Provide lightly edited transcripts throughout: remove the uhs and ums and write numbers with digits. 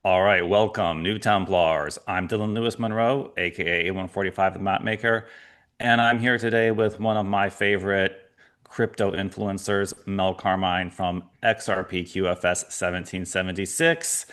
All right, welcome, New Templars. I'm Dylan Lewis Monroe, aka A145 the Mapmaker, and I'm here today with one of my favorite crypto influencers, Mel Carmine from XRPQFS 1776.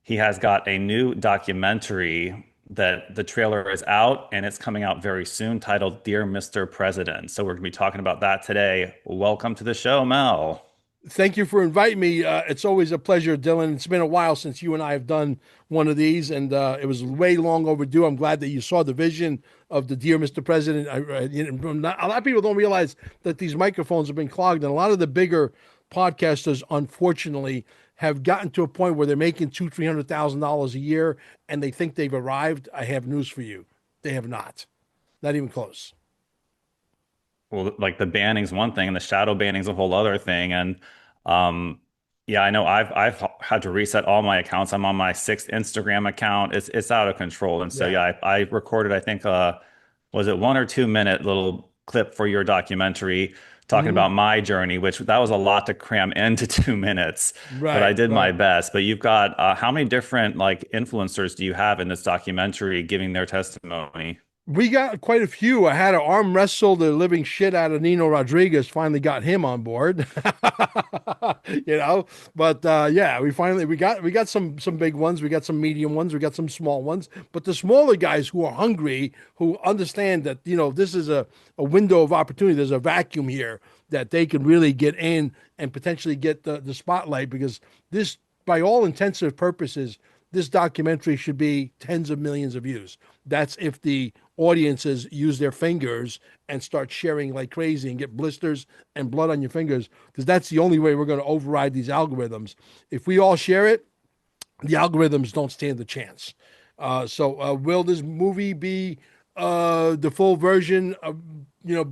He has got a new documentary that the trailer is out and it's coming out very soon titled Dear Mr. President. So we're going to be talking about that today. Welcome to the show, Mel. Thank you for inviting me. It's always a pleasure, Dylan. It's been a while since you and I have done one of these, and it was way long overdue. I'm glad that you saw the vision of the Dear Mr. President. A lot of people don't realize that these microphones have been clogged, and a lot of the bigger podcasters, unfortunately, have gotten to a point where they're making $200,000-300,000 a year, and they think they've arrived. I have news for you: they have not even close. Well, like the banning's one thing and the shadow banning's a whole other thing. And um yeah, I know I've had to reset all my accounts. I'm on my sixth Instagram account. It's out of control. And so Yeah. yeah, I recorded I think was it 1 or 2 minute little clip for your documentary talking Hmm. about my journey, which that was a lot to cram into 2 minutes, but I Right. did my Right. best. But you've got how many different like influencers do you have in this documentary giving their testimony? We got quite a few. I had to arm wrestle the living shit out of Nino Rodriguez. Finally got him on board, you know. But yeah, we got some big ones. We got some medium ones. We got some small ones. But the smaller guys who are hungry, who understand that this is a window of opportunity. There's a vacuum here that they can really get in and potentially get the spotlight because this, by all intensive purposes, this documentary should be tens of millions of views. That's if the audiences use their fingers and start sharing like crazy and get blisters and blood on your fingers, because that's the only way we're going to override these algorithms. If we all share it, the algorithms don't stand a chance. So will this movie be the full version of,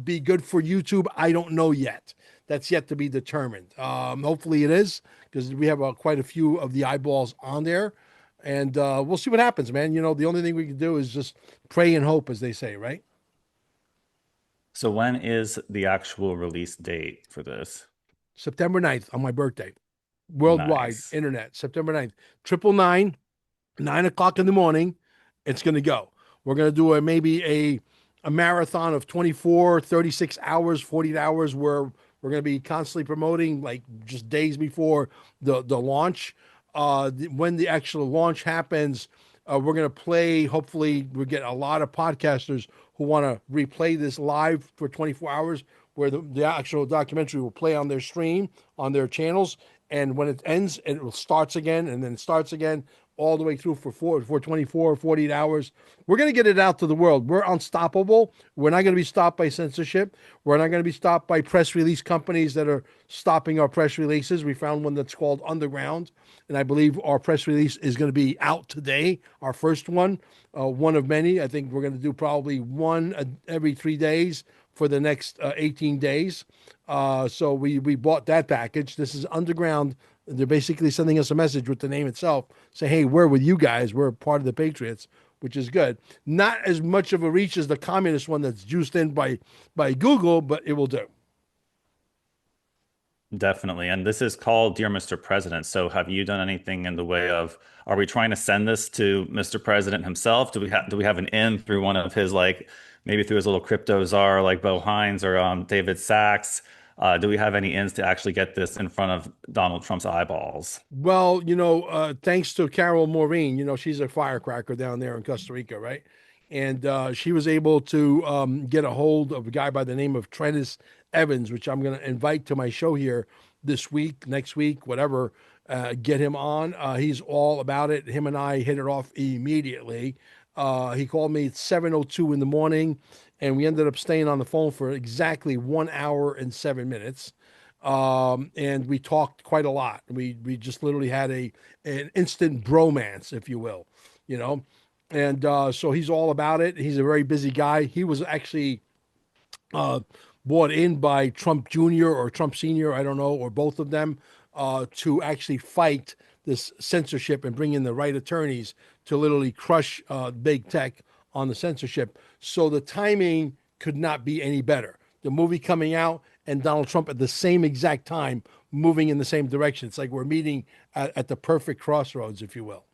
be good for YouTube? I don't know yet. That's yet to be determined. Hopefully it is, because we have quite a few of the eyeballs on there. And we'll see what happens, man. The only thing we can do is just pray and hope, as they say, right? So when is the actual release date for this? September 9th on my birthday. Worldwide, Nice. internet, September 9th. 999, 9 o'clock in the morning. It's going to go. We're going to do maybe a marathon of 24, 36 hours, 40 hours where we're going to be constantly promoting like just days before the launch. When the actual launch happens, we're going to play. Hopefully, we get a lot of podcasters who want to replay this live for 24 hours, where the actual documentary will play on their stream, on their channels. And when it ends, it will starts again and then starts again all the way through for 24 or 48 hours. We're going to get it out to the world. We're unstoppable. We're not going to be stopped by censorship. We're not going to be stopped by press release companies that are stopping our press releases. We found one that's called Underground, and I believe our press release is going to be out today, our first one of many. I think we're going to do probably one every 3 days for the next 18 days. So we bought that package. This is Underground. They're basically sending us a message with the name itself. Say, hey, we're with you guys. We're part of the Patriots, which is good. Not as much of a reach as the communist one that's juiced in by Google, but it will do. Definitely. And this is called Dear Mr. President. So have you done anything in the way of, are we trying to send this to Mr. President himself? Do we have an in through one of his like maybe through his little crypto czar like Bo Hines or David Sachs? Do we have any ins to actually get this in front of Donald Trump's eyeballs? Well, thanks to Carol Maureen, she's a firecracker down there in Costa Rica, right? And she was able to get a hold of a guy by the name of Trennis Evans, which I'm going to invite to my show here this week, next week, whatever. Get him on. He's all about it. Him and I hit it off immediately. He called me at 7:02 in the morning, and we ended up staying on the phone for exactly 1 hour and 7 minutes. And we talked quite a lot. We just literally had an instant bromance, if you will, you know. And so he's all about it. He's a very busy guy. He was actually uh, brought in by Trump Jr. or Trump Sr., I don't know, or both of them, to actually fight this censorship and bring in the right attorneys to literally crush big tech on the censorship. So the timing could not be any better. The movie coming out and Donald Trump at the same exact time moving in the same direction. It's like we're meeting at the perfect crossroads, if you will.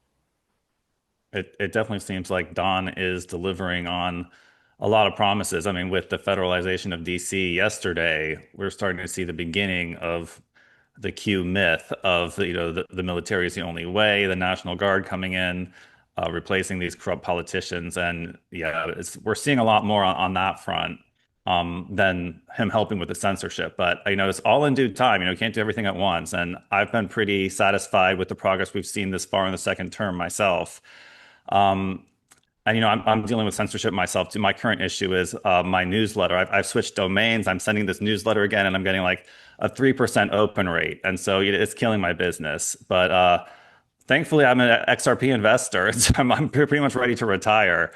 It definitely seems like Don is delivering on a lot of promises. I mean, with the federalization of DC yesterday, we're starting to see the beginning of the Q myth of the military is the only way, the National Guard coming in, replacing these corrupt politicians, and yeah, we're seeing a lot more on that front than him helping with the censorship. But it's all in due time. You can't do everything at once, and I've been pretty satisfied with the progress we've seen this far in the second term myself. Um, and I'm dealing with censorship myself too. My current issue is my newsletter. I've switched domains. I'm sending this newsletter again, and I'm getting like a 3% open rate, and so it's killing my business. But thankfully, I'm an XRP investor, so I'm pretty much ready to retire,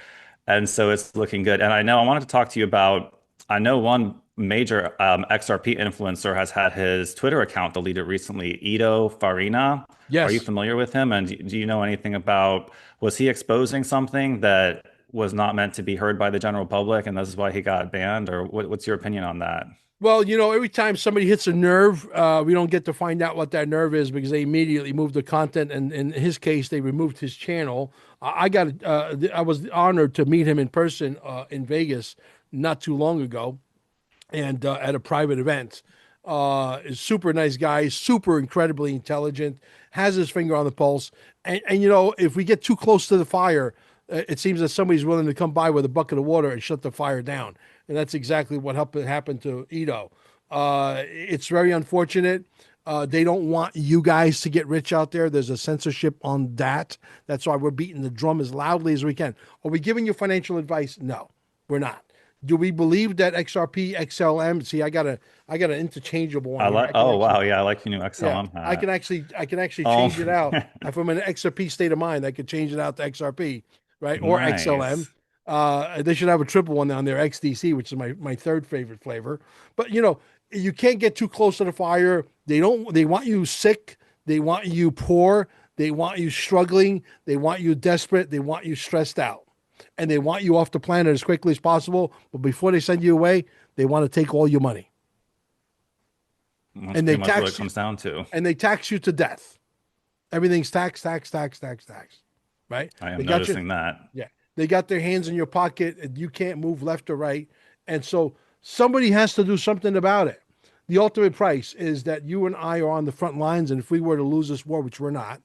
and so it's looking good. And I wanted to talk to you about. I know one major XRP influencer has had his Twitter account deleted recently. Ito Farina. Are you Yes. familiar with him? And do you know anything about? Was he exposing something that was not meant to be heard by the general public, and this is why he got banned? Or what's your opinion on that? Well, every time somebody hits a nerve, we don't get to find out what that nerve is because they immediately move the content. And in his case, they removed his channel. I was honored to meet him in person in Vegas not too long ago, and at a private event. Is super nice guy, super incredibly intelligent, has his finger on the pulse. And if we get too close to the fire, it seems that somebody's willing to come by with a bucket of water and shut the fire down. And that's exactly what happened to Ito. It's very unfortunate. They don't want you guys to get rich out there. There's a censorship on that. That's why we're beating the drum as loudly as we can. Are we giving you financial advice? No, we're not. Do we believe that XRP, XLM? See, I got an interchangeable one I here. like. I can Oh actually, wow, yeah, I like your new yeah, XLM I can hat. actually, I can actually Oh, change it out. If I'm in an XRP state of mind, I could change it out to XRP, right, or XLM. nice. They should have a triple one down there, XDC, which is my third favorite flavor. But you can't get too close to the fire. They don't. They want you sick. They want you poor. They want you struggling. They want you desperate. They want you stressed out, and they want you off the planet as quickly as possible. But before they send you away, they want to take all your money, That's and they pretty much what it tax you, comes down to. and they tax you to death. Everything's tax, tax, tax, tax, tax. Right? I They am got you. noticing that. Yeah. They got their hands in your pocket and you can't move left or right. And so somebody has to do something about it. The ultimate price is that you and I are on the front lines. And if we were to lose this war, which we're not,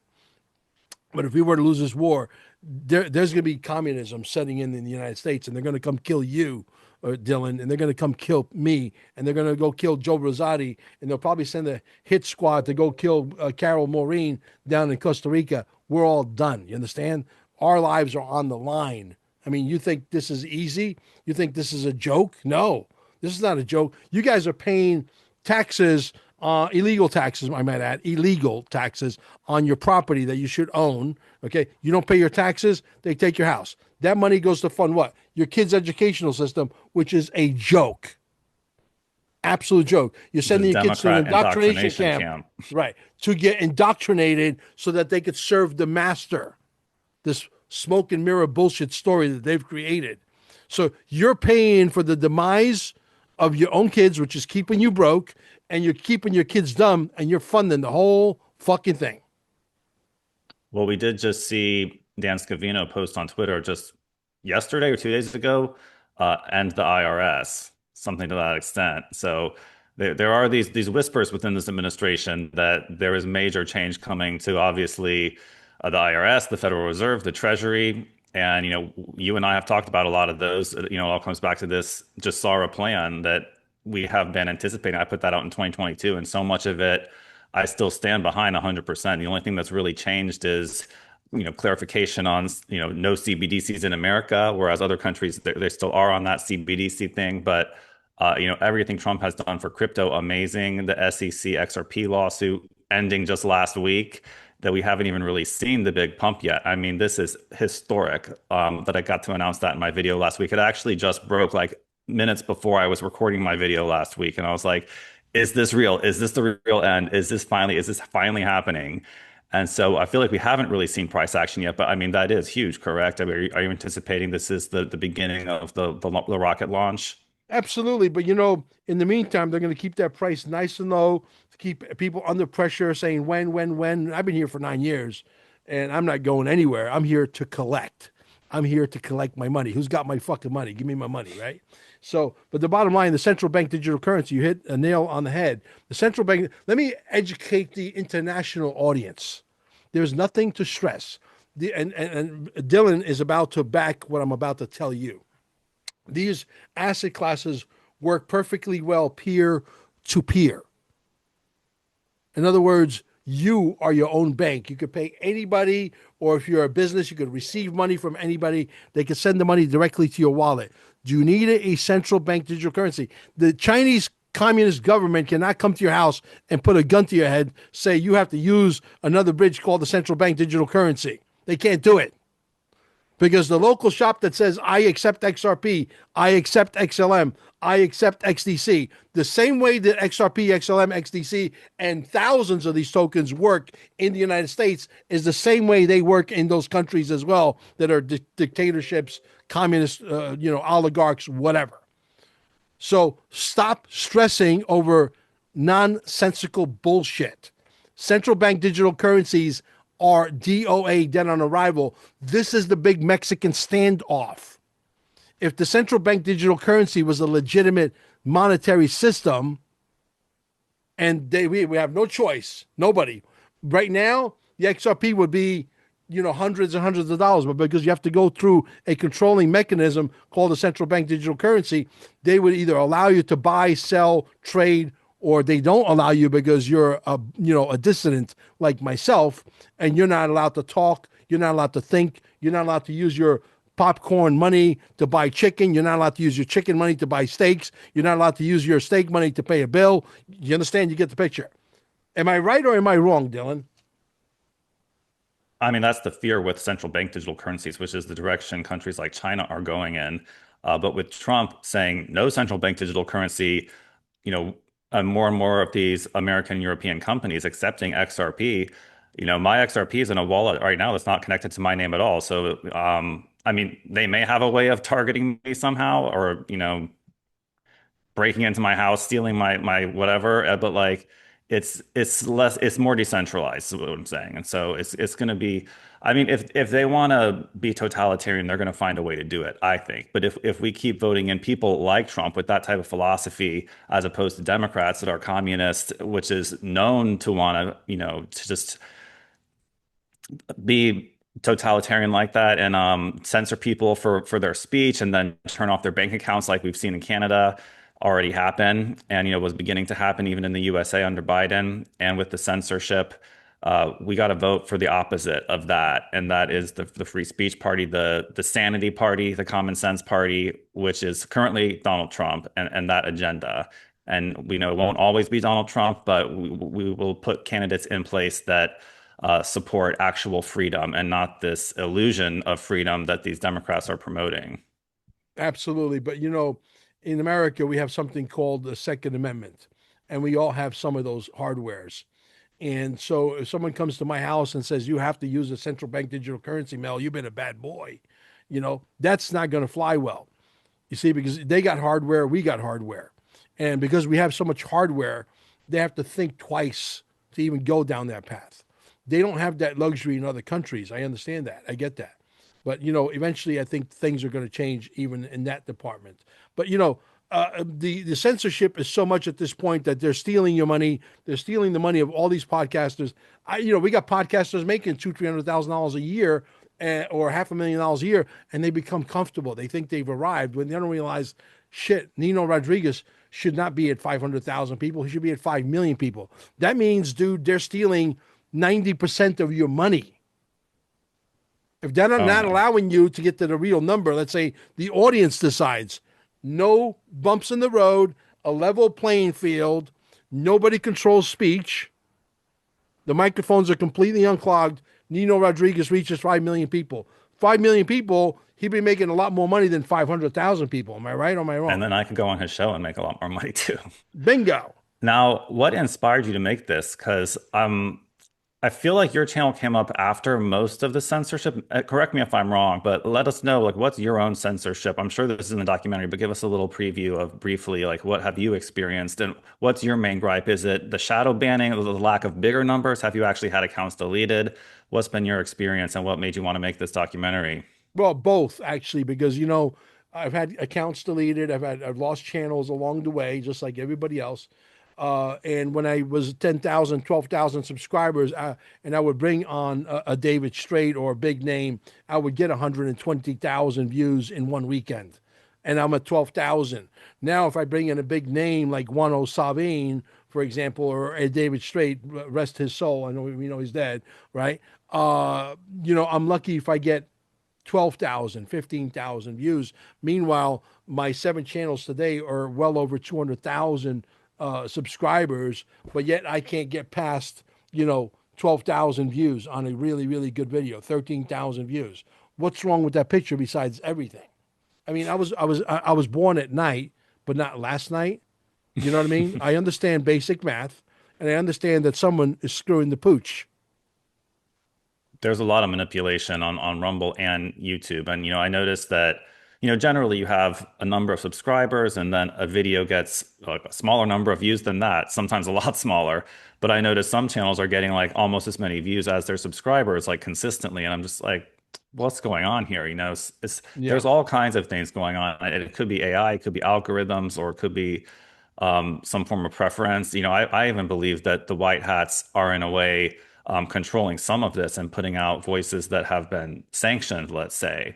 but if we were to lose this war, there's going to be communism setting in the United States, and they're going to come kill you, Dylan, and they're going to come kill me, and they're going to go kill Joe Rosati, and they'll probably send a hit squad to go kill Carol Maureen down in Costa Rica. We're all done. You understand? Our lives are on the line. I mean, you think this is easy? You think this is a joke? No, this is not a joke. You guys are paying taxes, illegal taxes, I might add, illegal taxes on your property that you should own. Okay. You don't pay your taxes, they take your house. That money goes to fund what? Your kids' educational system, which is a joke. Absolute joke. You're The sending your kids to an Democrat indoctrination indoctrination camp, camp. right, to get indoctrinated so that they could serve the master. This smoke and mirror bullshit story that they've created. So you're paying for the demise of your own kids, which is keeping you broke, and you're keeping your kids dumb, and you're funding the whole fucking thing. Well, we did just see Dan Scavino post on Twitter just yesterday or 2 days ago, and the IRS, something to that extent. So there are these whispers within this administration that there is major change coming to obviously the IRS, the Federal Reserve, the Treasury. And you and I have talked about a lot of those. It all comes back to this Jassara plan that we have been anticipating. I put that out in 2022, and so much of it I still stand behind 100%. The only thing that's really changed is, clarification on, no CBDCs in America, whereas other countries, they still are on that CBDC thing. But, everything Trump has done for crypto, amazing. The SEC XRP lawsuit ending just last week, that we haven't even really seen the big pump yet. I mean, this is historic, that I got to announce that in my video last week. It actually just broke like minutes before I was recording my video last week. And I was like, is this real? Is this the real end? Is this finally happening? And so I feel like we haven't really seen price action yet, but I mean, that is huge, correct? I mean, are you anticipating this is the beginning of the rocket launch? Absolutely. But in the meantime, they're going to keep that price nice and low to keep people under pressure saying when. I've been here for 9 years. and I'm not going anywhere. I'm here to collect. I'm here to collect my money. Who's got my fucking money? Give me my money, right? So, but the bottom line, the central bank digital currency, you hit a nail on the head. The central bank, let me educate the international audience. There's nothing to stress. And Dylan is about to back what I'm about to tell you. These asset classes work perfectly well peer to peer. In other words, you are your own bank. You could pay anybody, or if you're a business, you could receive money from anybody. They could send the money directly to your wallet. Do you need a central bank digital currency? The Chinese communist government cannot come to your house and put a gun to your head, say you have to use another bridge called the central bank digital currency. They can't do it because the local shop that says I accept XRP, I accept XLM, I accept XDC, the same way that XRP, XLM, XDC, and thousands of these tokens work in the United States is the same way they work in those countries as well that are dictatorships, communist, oligarchs, whatever. So stop stressing over nonsensical bullshit. Central bank digital currencies are DOA, dead on arrival. This is the big Mexican standoff. If the central bank digital currency was a legitimate monetary system, and we have no choice, nobody. Right now, the XRP would be, hundreds and hundreds of dollars, but because you have to go through a controlling mechanism called the central bank digital currency, they would either allow you to buy, sell, trade, or they don't allow you because you're a dissident like myself, and you're not allowed to talk, you're not allowed to think, you're not allowed to use your popcorn money to buy chicken. You're not allowed to use your chicken money to buy steaks. You're not allowed to use your steak money to pay a bill. You understand? You get the picture. Am I right or am I wrong, Dylan? I mean, that's the fear with central bank digital currencies, which is the direction countries like China are going in. But with Trump saying no central bank digital currency, more and more of these American European companies accepting XRP, my XRP is in a wallet right now that's not connected to my name at all. So, I mean, they may have a way of targeting me somehow, or breaking into my house, stealing my whatever. But like, it's more decentralized, is what I'm saying. And so it's going to be. I mean, if they want to be totalitarian, they're going to find a way to do it, I think. But if we keep voting in people like Trump with that type of philosophy, as opposed to Democrats that are communist, which is known to want to, to just be totalitarian like that and censor people for their speech and then turn off their bank accounts like we've seen in Canada already happen and was beginning to happen even in the USA under Biden. And with the censorship, we got to vote for the opposite of that, and that is the free speech party, the sanity party, the common sense party, which is currently Donald Trump and that agenda. And we know it won't always be Donald Trump, but we will put candidates in place that support actual freedom and not this illusion of freedom that these Democrats are promoting. Absolutely. But in America, we have something called the Second Amendment, and we all have some of those hardwares. And so if someone comes to my house and says, you have to use a central bank digital currency, Mel, you've been a bad boy, that's not going to fly well. You see, because they got hardware, we got hardware. And because we have so much hardware, they have to think twice to even go down that path. They don't have that luxury in other countries. I understand that. I get that. But eventually, I think things are going to change even in that department. But the censorship is so much at this point that they're stealing your money. They're stealing the money of all these podcasters. We got podcasters making $200,000-300,000 a year, or $500,000 a year, and they become comfortable. They think they've arrived when they don't realize, shit, Nino Rodriguez should not be at 500,000 people. He should be at 5 million people. That means, dude, they're stealing 90% of your money. If they're Oh not my. allowing you to get to the real number, let's say the audience decides no bumps in the road, a level playing field, nobody controls speech, the microphones are completely unclogged. Nino Rodriguez reaches 5 million people. 5 million people, he'd be making a lot more money than 500,000 people. Am I right or am I And wrong? then I could go on his show and make a lot more money too. Bingo. Now, what inspired you to make this? Because I feel like your channel came up after most of the censorship. Correct me if I'm wrong, but let us know, like, what's your own censorship? I'm sure this is in the documentary, but give us a little preview of briefly, like, what have you experienced and what's your main gripe? Is it the shadow banning, the lack of bigger numbers? Have you actually had accounts deleted? What's been your experience and what made you want to make this documentary? Well, both actually, because I've had accounts deleted, I've lost channels along the way, just like everybody else. And when I was 10,000, 12,000 subscribers, and I would bring on a David Straight or a big name, I would get 120,000 views in one weekend. And I'm at 12,000. Now, if I bring in a big name like Juan Savine, for example, or a David Straight, rest his soul, I know we know he's dead, right? I'm lucky if I get 12,000, 15,000 views. Meanwhile, my 7 channels today are well over 200,000 subscribers, but yet I can't get past, 12,000 views on a really, really good video, 13,000 views. What's wrong with that picture besides everything? I mean, I was born at night, but not last night. You know what I mean? I understand basic math, and I understand that someone is screwing the pooch. There's a lot of manipulation on Rumble and YouTube. And, I noticed that, generally you have a number of subscribers and then a video gets like a smaller number of views than that, sometimes a lot smaller. But I noticed some channels are getting like almost as many views as their subscribers, like consistently. And I'm just like, what's going on here? Yeah, There's all kinds of things going on. It could be AI, it could be algorithms, or it could be some form of preference. I even believe that the white hats are in a way controlling some of this and putting out voices that have been sanctioned, let's say,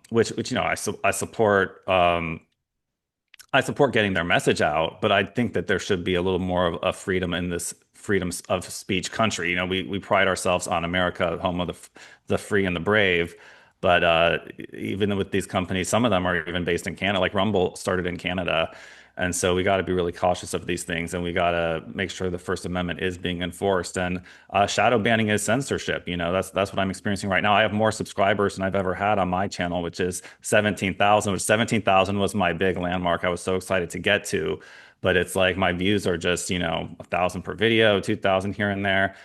which I support. I support getting their message out, but I think that there should be a little more of a freedom in this freedom of speech country. We pride ourselves on America, home of the free and the brave. But even with these companies, some of them are even based in Canada. Like Rumble started in Canada, and so we got to be really cautious of these things, and we got to make sure the First Amendment is being enforced. And shadow banning is censorship. That's what I'm experiencing right now. I have more subscribers than I've ever had on my channel, which is 17,000. Which 17,000 was my big landmark. I was so excited to get to. But it's like my views are just, 1,000 per video, 2,000 here and there.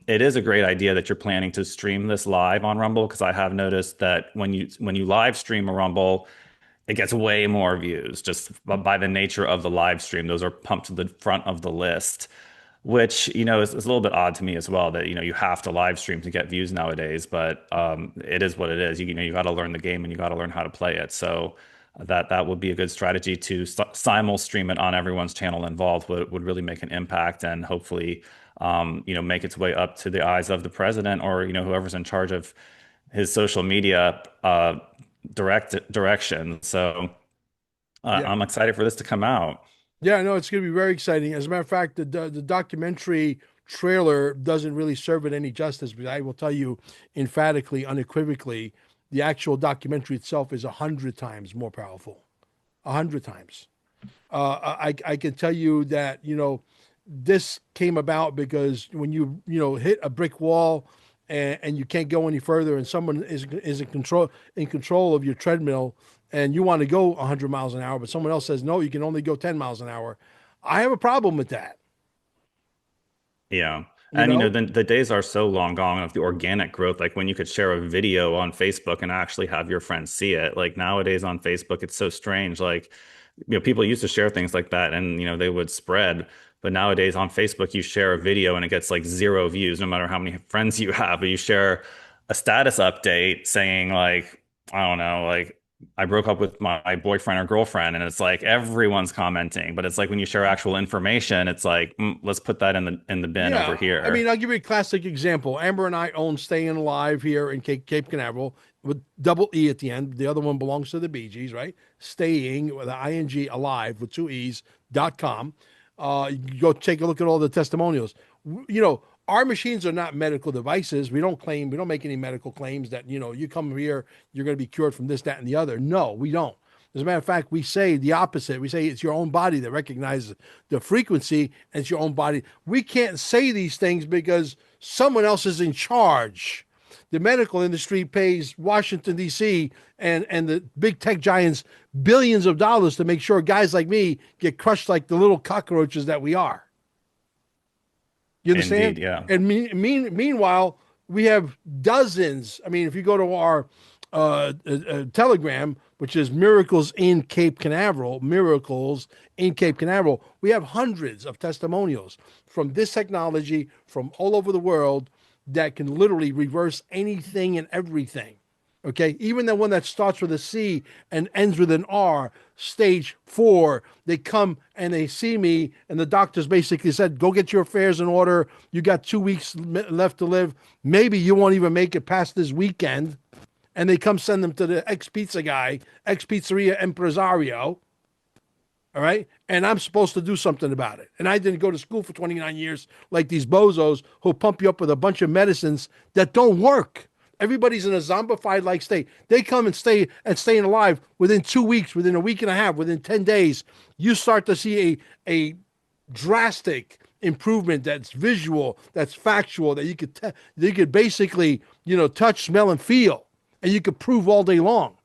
It is a great idea that you're planning to stream this live on Rumble because I have noticed that when you live stream a Rumble, it gets way more views just by the nature of the live stream. Those are pumped to the front of the list, which, is a little bit odd to me as well that, you have to live stream to get views nowadays, but it is what it is. You got to learn the game and you got to learn how to play it. So that would be a good strategy to simul stream it on everyone's channel involved would really make an impact and hopefully, make its way up to the eyes of the president or, whoever's in charge of his social media direction. So yeah. I'm excited for this to come out. Yeah, no, it's going to be very exciting. As a matter of fact, the documentary trailer doesn't really serve it any justice, but I will tell you emphatically, unequivocally, the actual documentary itself is 100 times more powerful. 100 times. I can tell you that this came about because when you hit a brick wall and you can't go any further, and someone is in control of your treadmill, and you want to go 100 miles an hour, but someone else says no, you can only go 10 miles an hour. I have a problem with that. Yeah. You And know, the days are so long gone of the organic growth, like when you could share a video on Facebook and actually have your friends see it. Like nowadays on Facebook, it's so strange. Like, people used to share things like that and, they would spread. But nowadays on Facebook, you share a video and it gets like 0 views, no matter how many friends you have. But you share a status update saying like, I don't know, like I broke up with my boyfriend or girlfriend, and it's like everyone's commenting. But it's like when you share actual information, it's like, let's put that in the bin over yeah. I here. mean, I'll give you a classic example. Amber and I own Staying Alive here in Cape Canaveral with double E at the end. The other one belongs to the Bee Gees, right? Staying with the ing alive with 2 E's.com. You can go take a look at all the testimonials. Our machines are not medical devices. We don't make any medical claims that, you come here, you're going to be cured from this, that, and the other. No, we don't. As a matter of fact, we say the opposite. We say it's your own body that recognizes the frequency, and it's your own body. We can't say these things because someone else is in charge. The medical industry pays Washington, D.C. and the big tech giants billions of dollars to make sure guys like me get crushed like the little cockroaches that we are. You understand? Indeed, yeah. And meanwhile, we have dozens. I mean, if you go to our Telegram, which is Miracles in Cape Canaveral, we have hundreds of testimonials from this technology from all over the world that can literally reverse anything and everything. Okay, even the one that starts with a C and ends with an R, stage 4, they come and they see me, and the doctors basically said, "Go get your affairs in order. You got 2 weeks left to live. Maybe you won't even make it past this weekend." And they come send them to the ex pizza guy, ex pizzeria impresario. All right. And I'm supposed to do something about it. And I didn't go to school for 29 years like these bozos who pump you up with a bunch of medicines that don't work. Everybody's in a zombified like state. They come and staying alive within 2 weeks, within a week and a half, within 10 days. You start to see a drastic improvement that's visual, that's factual, that you could basically, touch, smell, and feel, and you could prove all day long.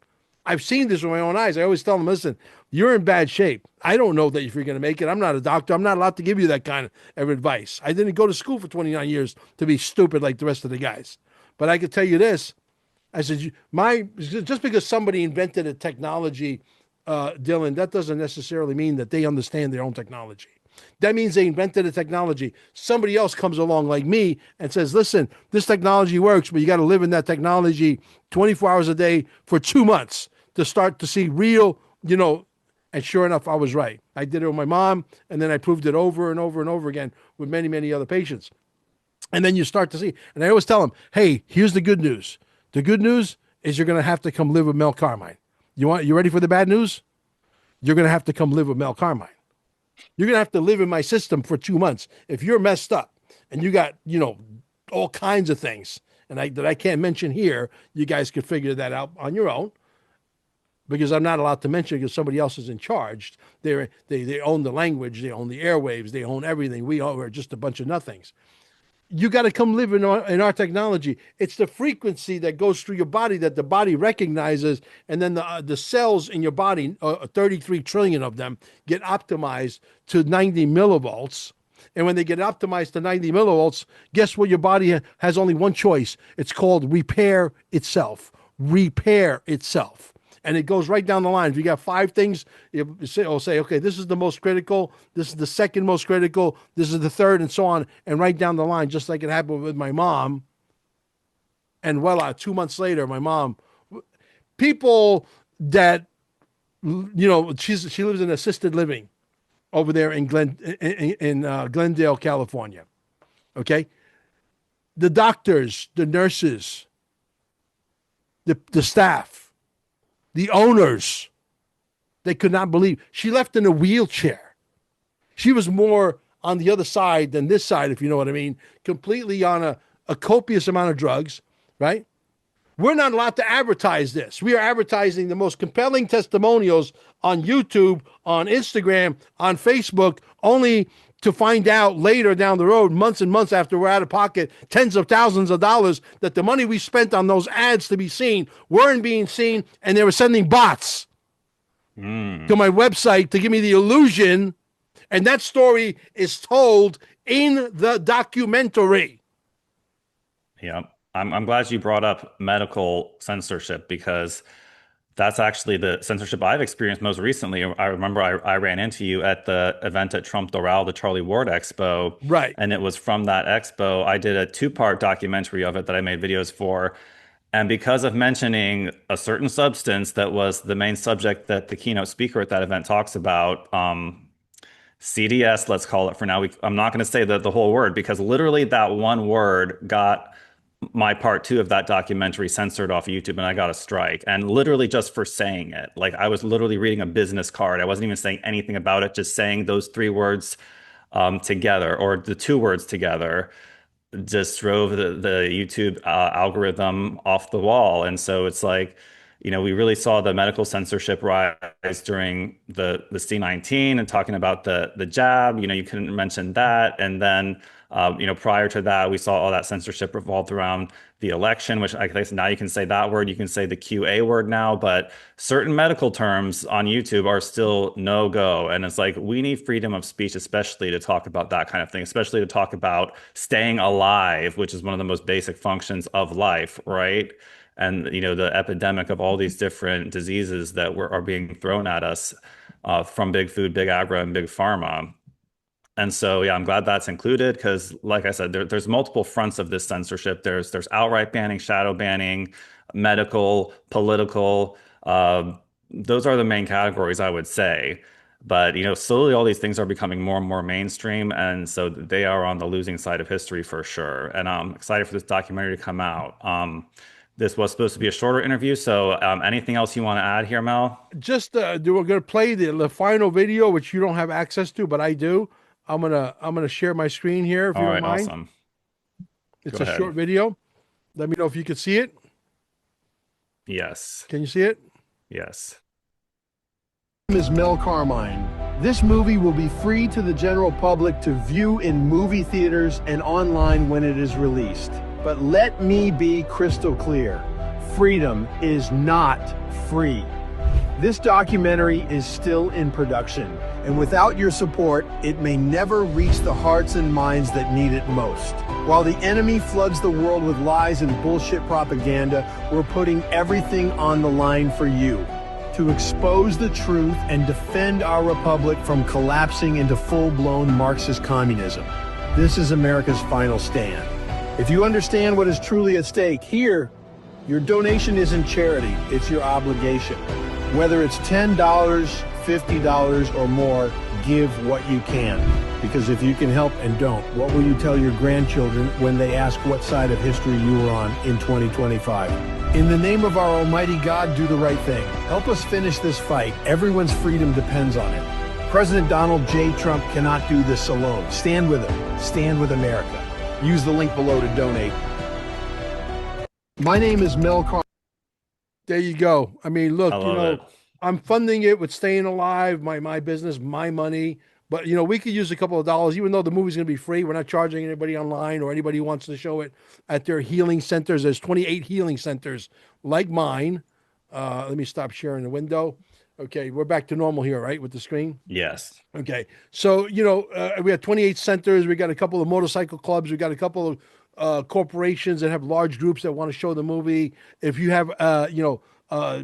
I've seen this with my own eyes. I always tell them, listen, you're in bad shape. I don't know that if you're going to make it. I'm not a doctor. I'm not allowed to give you that kind of advice. I didn't go to school for 29 years to be stupid like the rest of the guys. But I can tell you this. I said, just because somebody invented a technology, Dylan, that doesn't necessarily mean that they understand their own technology. That means they invented a technology. Somebody else comes along like me and says, listen, this technology works, but you got to live in that technology 24 hours a day for 2 months to start to see real, and sure enough, I was right. I did it with my mom, and then I proved it over and over and over again with many, many other patients. And then you start to see, and I always tell them, hey, here's the good news. The good news is you're going to have to come live with Mel Carmine. You ready for the bad news? You're going to have to come live with Mel Carmine. You're going to have to live in my system for 2 months. If you're messed up and you got, all kinds of things that I can't mention here, you guys could figure that out on your own, because I'm not allowed to mention it because somebody else is in charge. They own the language, they own the airwaves, they own everything. We're just a bunch of nothings. You got to come live in our technology. It's the frequency that goes through your body that the body recognizes, and then the cells in your body, 33 trillion of them, get optimized to 90 millivolts. And when they get optimized to 90 millivolts, guess what? Your body has only one choice. It's called repair itself. Repair itself. And it goes right down the line. If you got 5 things, it'll say, okay, this is the most critical, this is the second most critical, this is the third, and so on, and right down the line, just like it happened with my mom. And 2 months later, my mom, people that, she lives in assisted living over there in Glendale, California. Okay, the doctors, the nurses, the staff, the owners, they could not believe. She left in a wheelchair. She was more on the other side than this side, if you know what I mean, completely on a copious amount of drugs, right? We're not allowed to advertise this. We are advertising the most compelling testimonials on YouTube, on Instagram, on Facebook, only to find out later down the road, months and months after we're out of pocket, tens of thousands of dollars, that the money we spent on those ads to be seen weren't being seen, and they were sending bots to my website to give me the illusion. And that story is told in the documentary. Yeah. I'm glad you brought up medical censorship, because that's actually the censorship I've experienced most recently. I remember I ran into you at the event at Trump Doral, the Charlie Ward Expo. Right. And it was from that expo, I did a 2-part documentary of it that I made videos for. And because of mentioning a certain substance that was the main subject that the keynote speaker at that event talks about, CDS, let's call it for now. I'm not going to say the whole word, because literally that one word got my part 2 of that documentary censored off YouTube, and I got a strike. And literally just for saying it, like I was literally reading a business card. I wasn't even saying anything about it, just saying those 3 words together, or the 2 words together, just drove the YouTube algorithm off the wall. And so it's like, we really saw the medical censorship rise during the C-19 and talking about the jab. You couldn't mention that. And then, prior to that, we saw all that censorship revolved around the election, which I guess now you can say that word, you can say the QA word now, but certain medical terms on YouTube are still no go. And it's like we need freedom of speech, especially to talk about that kind of thing, especially to talk about staying alive, which is one of the most basic functions of life, right? And the epidemic of all these different diseases that are being thrown at us from big food, big agro, and big pharma. And so, yeah, I'm glad that's included because, like I said, there's multiple fronts of this censorship. There's outright banning, shadow banning, medical, political. Those are the main categories, I would say. But slowly all these things are becoming more and more mainstream, and so they are on the losing side of history for sure. And I'm excited for this documentary to come out. This was supposed to be a shorter interview, so anything else you want to add here, Mel? Just we're gonna play the final video, which you don't have access to, but I do. I'm gonna share my screen here if you All don't right, mind. awesome. Go It's a ahead. short video. Let me know if you can see it. Yes, Can you see it? yes. Name is Mel Carmine. This movie will be free to the general public to view in movie theaters and online when it is released. But let me be crystal clear. Freedom is not free. This documentary is still in production, and without your support, it may never reach the hearts and minds that need it most. While the enemy floods the world with lies and bullshit propaganda, we're putting everything on the line for you to expose the truth and defend our republic from collapsing into full-blown Marxist communism. This is America's final stand. If you understand what is truly at stake here, your donation isn't charity, it's your obligation. Whether it's $10, $50, or more, give what you can. Because if you can help and don't, what will you tell your grandchildren when they ask what side of history you were on in 2025? In the name of our Almighty God, do the right thing. Help us finish this fight. Everyone's freedom depends on it. President Donald J. Trump cannot do this alone. Stand with him. Stand with America. Use the link below to donate. My name is Mel Carr. There you go. I mean, I look, love it. I'm funding it with staying alive, my business, my money. But we could use a couple of dollars, even though the movie's going to be free. We're not charging anybody online or anybody who wants to show it at their healing centers. There's 28 healing centers like mine. Let me stop sharing the window. Okay, we're back to normal here, right, with the screen. Yes. Okay, so we have 28 centers. We got a couple of motorcycle clubs. We got a couple of corporations that have large groups that want to show the movie. If you have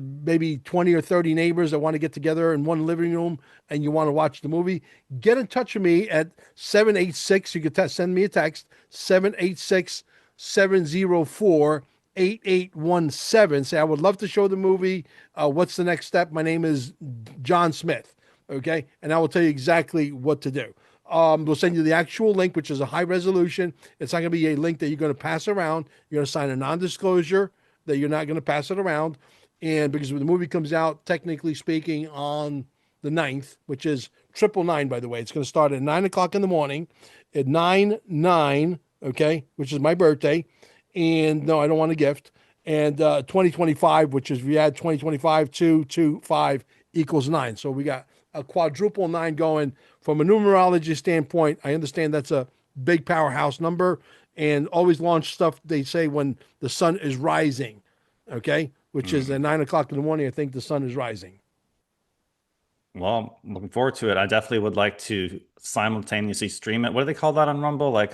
maybe 20 or 30 neighbors that want to get together in one living room and you want to watch the movie, get in touch with me at 786. You can send me a text, 786 704 8817. Say, I would love to show the movie. What's the next step? My name is John Smith. Okay. And I will tell you exactly what to do. We'll send you the actual link, which is a high resolution. It's not going to be a link that you're going to pass around. You're going to sign a non-disclosure that you're not going to pass it around. And because when the movie comes out, technically speaking, on the 9th, which is 999, by the way, it's going to start at 9 o'clock in the morning at 9/9, okay, which is my birthday. And no, I don't want a gift. And 2025, which is if you add 2025, 225 equals 9. So we got a quadruple 9 going. From a numerology standpoint, I understand that's a big powerhouse number, and always launch stuff, they say, when the sun is rising, okay, which is at 9 o'clock in the morning. I think the sun is rising. Well, I'm looking forward to it. I definitely would like to simultaneously stream it. What do they call that on Rumble? Like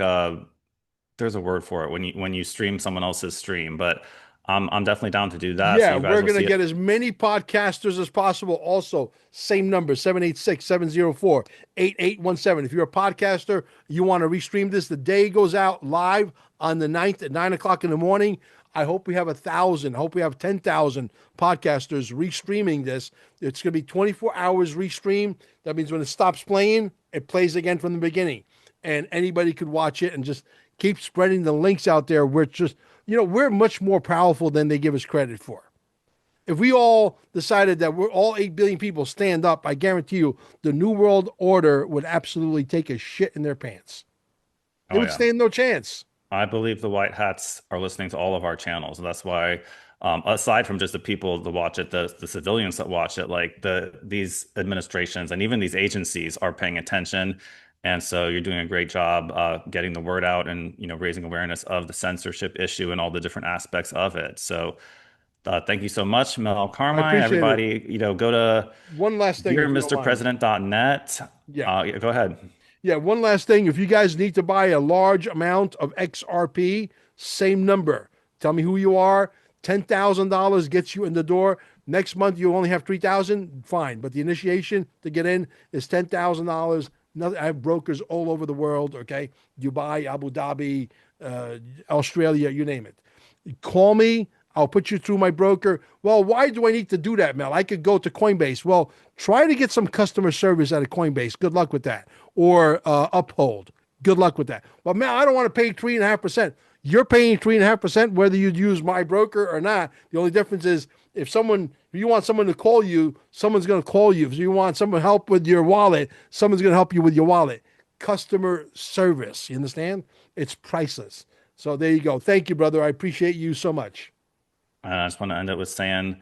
there's a word for it when you stream someone else's stream, but I'm definitely down to do that. So Yeah, you guys we're will going to see get it. as many podcasters as possible. Also, same number, 786 704 8817. If you're a podcaster, you want to restream this, the day it goes out live on the 9th at 9 o'clock in the morning. I hope we have 1,000. I hope we have 10,000 podcasters restreaming this. It's going to be 24 hours restream. That means when it stops playing, it plays again from the beginning. And anybody could watch it and just keep spreading the links out there. We're much more powerful than they give us credit for. If we all decided that we're all 8 billion people stand up, I guarantee you the New World Order would absolutely take a shit in their pants. They Oh would yeah. stand no chance. I believe the white hats are listening to all of our channels. That's why aside from just the people that watch it, the civilians that watch it, like these administrations and even these agencies are paying attention. And so you're doing a great job getting the word out and raising awareness of the censorship issue and all the different aspects of it. So thank you so much, Mel I Carmine. appreciate it. Everybody, go to One last thing, if you don't mind. dearmrpresident.net. Yeah. Yeah, go ahead. Yeah, one last thing. If you guys need to buy a large amount of XRP, same number. Tell me who you are. $10,000 gets you in the door. Next month you only have 3,000. Fine, but the initiation to get in is $10,000. I have brokers all over the world. Okay, Dubai, Abu Dhabi, Australia, you name it. Call me. I'll put you through my broker. Well, why do I need to do that, Mel? I could go to Coinbase. Well, try to get some customer service out of Coinbase. Good luck with that. Or Uphold. Good luck with that. Well, Mel, I don't want to pay 3.5%. You're paying 3.5% whether you use my broker or not. The only difference is if you want someone to call you, someone's going to call you. If you want someone help with your wallet, someone's going to help you with your wallet. Customer service. You understand? It's priceless. So there you go. Thank you, brother. I appreciate you so much. And I just want to end it with saying,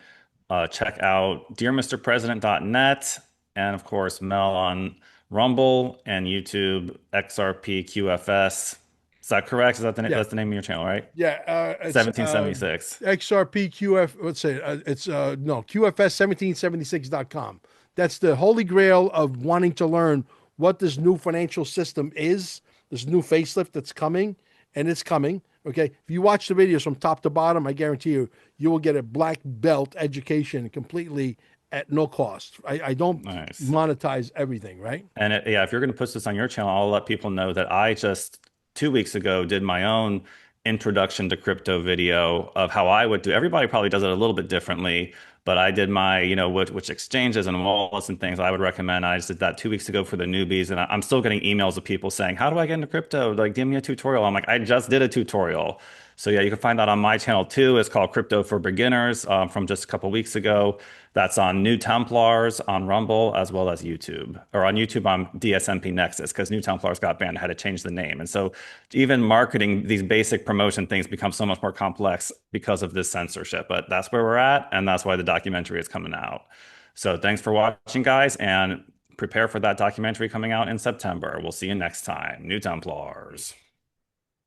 check out dearmrpresident.net and of course Mel on Rumble and YouTube, XRPQFS. Is that correct? Is that Yeah. that's the name of your channel, right? Yeah, it's 1776. XRPQF. Let's say it's no QFS1776.com. That's the holy grail of wanting to learn what this new financial system is, this new facelift that's coming, and it's coming. Okay, if you watch the videos from top to bottom, I guarantee you will get a black belt education completely at no cost. I don't Nice. monetize everything, right? And yeah, if you're going to put this on your channel, I'll let people know that I just 2 weeks ago did my own introduction to crypto video of how I would do. Everybody probably does it a little bit differently, but I did my, which exchanges and wallets and things I would recommend. I just did that 2 weeks ago for the newbies, and I'm still getting emails of people saying, "How do I get into crypto? Like, give me a tutorial." I'm like, I just did a tutorial. So yeah, you can find that on my channel too. It's called Crypto for Beginners from just a couple weeks ago. That's on New Templars on Rumble as well as YouTube. Or on YouTube, I'm DSMP Nexus because New Templars got banned. I had to change the name. And so even marketing these basic promotion things become so much more complex because of this censorship. But that's where we're at. And that's why the documentary is coming out. So thanks for watching, guys. And prepare for that documentary coming out in September. We'll see you next time. New Templars.